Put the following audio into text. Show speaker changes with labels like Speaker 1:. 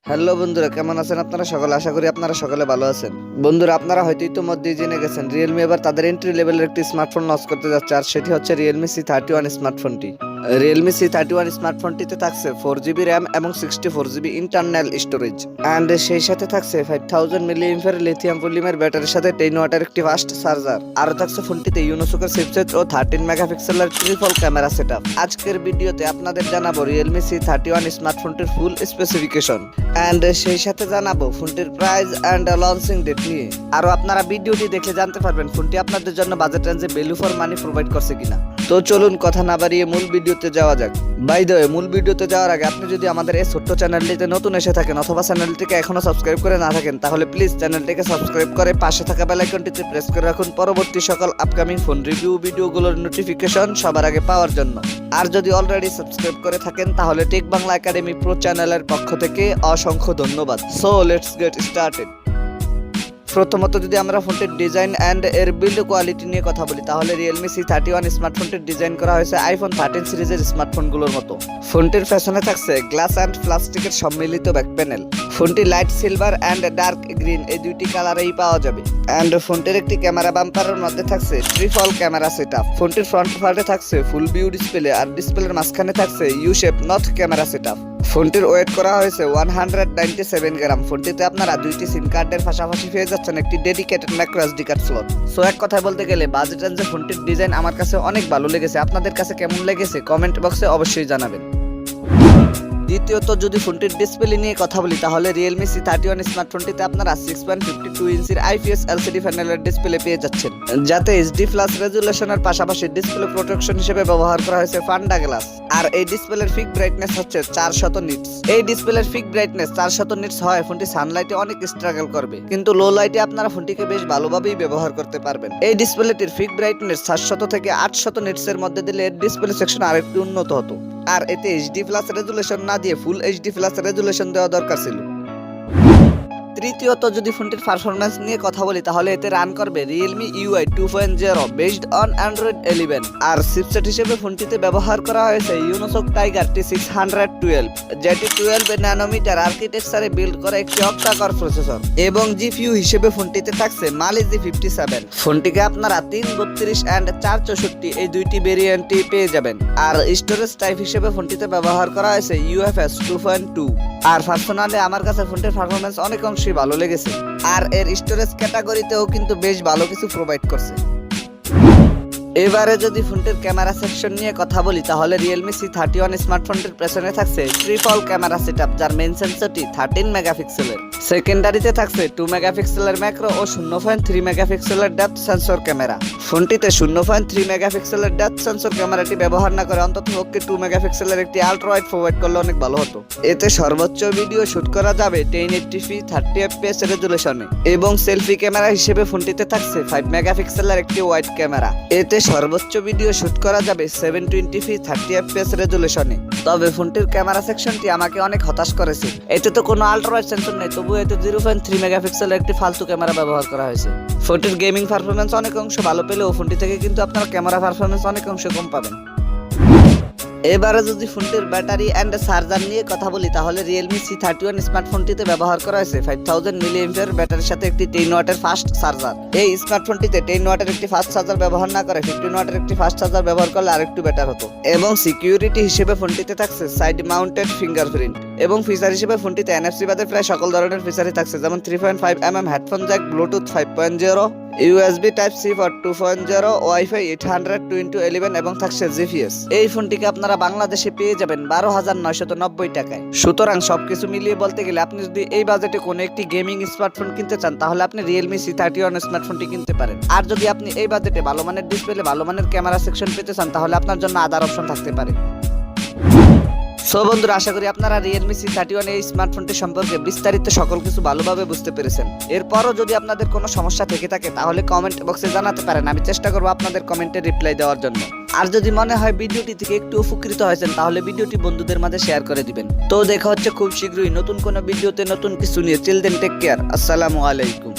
Speaker 1: Hello বন্ধুরা, কেমন আছেন আপনারা সকলে? আশা করি আপনারা সকলে ভালো আছেন। বন্ধুরা, আপনারা হয়তো ইতিমধ্যেই জেনে গেছেন রিয়েলমি এবার তাদের এন্ট্রি লেভেলের একটি স্মার্টফোন লঞ্চ করতে যাচ্ছে, আর সেটি হচ্ছে রিয়েলমি C31 স্মার্টফোনটি। রিয়েলমি C31 স্মার্টফোনটিতে থাকছে 4GB র্যাম এবং 64GB ইন্টারনাল স্টোরেজ, অ্যান্ড সেই সাথে থাকছে 5000 mAh লিথিয়াম পলিমার ব্যাটারির সাথে 10 ওয়াটের একটি ফাস্ট চার্জার। আরও থাকছে ফোনটিতে ইউনোসোকের চিপসেট ও 13 মেগাপিক্সেলের ট্রিপল ক্যামেরা সেটআপ। আজকের ভিডিওতে আপনাদের জানাবো রিয়েলমি C31 স্মার্টফোনটির ফুল স্পেসিফিকেশন, অ্যান্ড সেই সাথে জানাবো ফোনটির প্রাইস অ্যান্ড লঞ্চিং ডেট নিয়ে। আরও আপনারা ভিডিওটি দেখে জানতে পারবেন ফোনটি আপনাদের জন্য বাজেট রেঞ্জে ভ্যালু ফর মানি প্রোভাইড করছে কিনা। তো চলুন কথা না বাড়িয়ে মূল ভিডিওতে যাওয়া যাক। বাই দ্য ওয়ে, মূল ভিডিওতে যাওয়ার আগে আপনি যদি আমাদের এই ছোট্ট চ্যানেলটিতে নতুন এসে থাকেন অথবা চ্যানেলটিকে এখনো সাবস্ক্রাইব করে না থাকেন, তাহলে প্লিজ চ্যানেলটিকে সাবস্ক্রাইব করে পাশে থাকা বেল আইকনটিতে প্রেস করে রাখুন পরবর্তী সকল আপকামিং ফোন রিভিউ ভিডিওগুলোর নোটিফিকেশন সবার আগে পাওয়ার জন্য। আর যদি অলরেডি সাবস্ক্রাইব করে থাকেন তাহলে টেক বাংলা একাডেমি প্রো চ্যানেলের পক্ষ থেকে অসংখ্য ধন্যবাদ। So let's get started. প্রথমত যদি আমরা ফোনটির ডিজাইন অ্যান্ড এর বিল্ড কোয়ালিটি নিয়ে কথা বলি, তাহলে রিয়েলমি C31 স্মার্টফোনটির ডিজাইন করা হয়েছে আইফোন 13 সিরিজের স্মার্টফোনগুলোর মতো। ফোনটির পেছনে থাকছে গ্লাস অ্যান্ড প্লাস্টিকের সম্মিলিত ব্যাক প্যানেল। ফোনটি light silver and dark green এই দুইটি কালারেই পাওয়া যাবে, অ্যান্ড ফোনটির একটি ক্যামেরা বাম্পারের মধ্যে থাকছে ট্রিপল ক্যামেরা সেটআপ। ফোনটির ফ্রন্ট পার্টে থাকছে ফুল ভিউ ডিসপ্লে, আর ডিসপ্লের মাঝখানে থাকছে you shape not camera setup. ফোনটির ওয়েট করা হয়েছে 197 গ্রাম। ফোনটিতে আপনারা দুইটি সিম কার্ডের পাশাপাশি পেয়ে যাচ্ছেন একটি dedicated micro SD card slot. So এক কথায় বলতে গেলে বাজেট রেঞ্জে ফোনটির ডিজাইন আমার কাছে অনেক ভালো লেগেছে। আপনাদের কাছে কেমন লেগেছে কমেন্ট বক্সে অবশ্যই জানাবেন। দ্বিতীয়ত যদি ফোনটির ডিসপ্লে নিয়ে কথা বলি, তাহলে রিয়েলমি C31 স্মার্টফোনটিতে আপনারা 6.52 ইঞ্চির IPS LCD প্যানেলের ডিসপ্লে পেয়ে যাচ্ছেন, যাতে HD+ রেজুলেশনের পাশাপাশি ডিসপ্লে প্রোটেকশন হিসেবে ব্যবহার করা হয়েছে ফান্ডা গ্লাস। আর এই ডিসপ্লের ফিক ব্রাইটনেস হচ্ছে 400 নিটস। এই ডিসপ্লের ফিক ব্রাইটনেস 400 নিটস হয় ফোনটি সানলাইটে অনেক স্ট্রাগল করবে, কিন্তু লো লাইটে আপনারা ফোনটিকে বেশ ভালোভাবেই ব্যবহার করতে পারবেন। এই ডিসপ্লেটির ফিক ব্রাইটনেস 700 থেকে 800 নিটস এর মধ্যে দিলে এর ডিসপ্লে সেকশন আরেকটু উন্নত হতো, আর এতে HD+ রেজুলেশন না দিয়ে ফুল HD+ রেজুলেশন দেওয়া দরকার ছিল। তৃতীয়ত যদি ফোনটির পারফরম্যান্স নিয়ে কথা বলি, তাহলে এতে রান করবে Realme UI 2.0 based on Android 11, আর চিপসেট হিসেবে ফোনটিতে ব্যবহার করা হয়েছে ইউনোসক টাইগার T612, যেটি 12 ন্যানোমিটার আর্কিটেকচারে বিল্ড করা একটি অক্টা-কোর প্রসেসর, এবং জিপিইউ হিসেবে ফোনটিতে থাকছে Mali G57। ফোনটিকে আপনারা 332 অ্যান্ড 464 এই দুইটি ভেরিয়েন্টই পেয়ে যাবেন। আর স্টোরেজ টাইপ হিসেবে ফোনটিতে ব্যবহার করা হয়েছে UFS 2.2। আর পার্সোনালি আমার কাছে ফোনটির পারফরম্যান্স অনেক অংশে ভালো লেগেছে, আর এর স্টোরেজ ক্যাটাগরিতেও কিন্তু বেশ ভালো কিছু প্রোভাইড করছে। এবারে যদি ফোনটির ক্যামেরা সেকশন নিয়ে কথা বলি, তাহলে রিয়েলমি C31 স্মার্টফোনটির পেছনে থাকছে ট্রিপল ক্যামেরা সেটআপ, যার মেইন সেন্সরটি 13 মেগাপিক্সেলের। সেকেন্ডারিতে থাকছে 2 মেগাপিক্সেলের ম্যাক্রো ও 0.3 মেগাপিক্সেলের ডেপথ সেন্সর ক্যামেরা। ফোনটিতে 0.3 মেগাপিক্সেলের ডেপথ সেন্সর ক্যামেরাটি ব্যবহার না করে অন্তত 2 মেগাপিক্সেলের একটি আল্ট্রা ওয়াইড প্রোভাইড করলে অনেক ভালো হতো। এতে সর্বোচ্চ ভিডিও শুট করা যাবে 1080p 30 fps রেজুলেশনে, এবং সেলফি ক্যামেরা হিসেবে ফোনটিতে থাকছে 5 মেগাপিক্সেলের একটি ওয়াইড ক্যামেরা। এতে সর্বোচ্চ ভিডিও শুট করা যাবে 720p 30 fps রেজুলেশনে। তবে ফোনটির ক্যামেরা সেকশনটি আমাকে অনেক হতাশ করেছে। এতে তো কোনো আল্ট্রা ওয়াইড সেন্সর নেই, তবু এতে 0.3 মেগাপিক্সেলের একটি ফালতু ক্যামেরা ব্যবহার করা হয়েছে। ফোনটির গেমিং পারফরম্যান্স অনেক অংশ ভালো পেলেও ফোনটি থেকে কিন্তু আপনার ক্যামেরা পারফরম্যান্স অনেক অংশ কম পাবেন। এবারে যদি ফোনটির ব্যাটারি অ্যান্ড চার্জার নিয়ে কথা বলি, তাহলে রিয়েলমি C31 স্মার্টফোনটিতে ব্যবহার করা হয়েছে 5000 mAh ব্যাটারির সাথে একটি 10 ওয়াটের ফাস্ট চার্জার। এই স্মার্টফোনটিতে 10 ওয়াটের একটি ফাস্ট চার্জার ব্যবহার না করে 15 ওয়াটের একটি ফাস্ট চার্জার ব্যবহার করলে আরেকটু বেটার হতো। এবং সিকিউরিটি হিসেবে ফোনটিতে থাকছে সাইড মাউন্টেড ফিঙ্গারপ্রিন্ট, এবং ফিচার হিসেবে ফোনটিতে NFC বাদে প্রায় সকল ধরনের ফিচারই থাকছে, যেমন 3.5mm headphone Jack, Bluetooth 5.0, USB Type-C for 2.0, Wi-Fi 802.11 এবং থাকছে GPS। এই ফোনটিকে আপনারা বাংলাদেশে পেয়ে যাবেন 12,990 টাকায়। সুতরাং সবকিছু মিলিয়ে বলতে গেলে আপনি যদি এই বাজেটে কোনো একটি গেমিং স্মার্টফোন কিনতে চান, তাহলে আপনি রিয়েলমি C31 স্মার্টফোনটি কিনতে পারেন। আর যদি আপনি এই বাজেটে ভালো মানের ডিসপ্লে, ভালো মানের ক্যামেরা সেকশন পেতে চান, তাহলে আপনার জন্য আদার অপশন থাকতে পারে। সো বন্ধুরা, আশা করি আপনারা রিয়েলমি C31 এই স্মার্টফোনটি সম্পর্কে বিস্তারিত সকল কিছু ভালোভাবে বুঝতে পেরেছেন। এরপরও যদি আপনাদের কোনো সমস্যা থেকে থাকে তাহলে কমেন্ট বক্সে জানাতে পারেন, আমি চেষ্টা করবো আপনাদের কমেন্টে রিপ্লাই দেওয়ার জন্য। আর যদি মনে হয় ভিডিওটি থেকে একটু উপকৃত হয়েছেন, তাহলে ভিডিওটি বন্ধুদের মাঝে শেয়ার করে দিবেন। তো দেখা হচ্ছে খুব শীঘ্রই নতুন কোনো ভিডিওতে নতুন কিছু নিয়ে। টিল দেন টেক কেয়ার, আসসালামু আলাইকুম।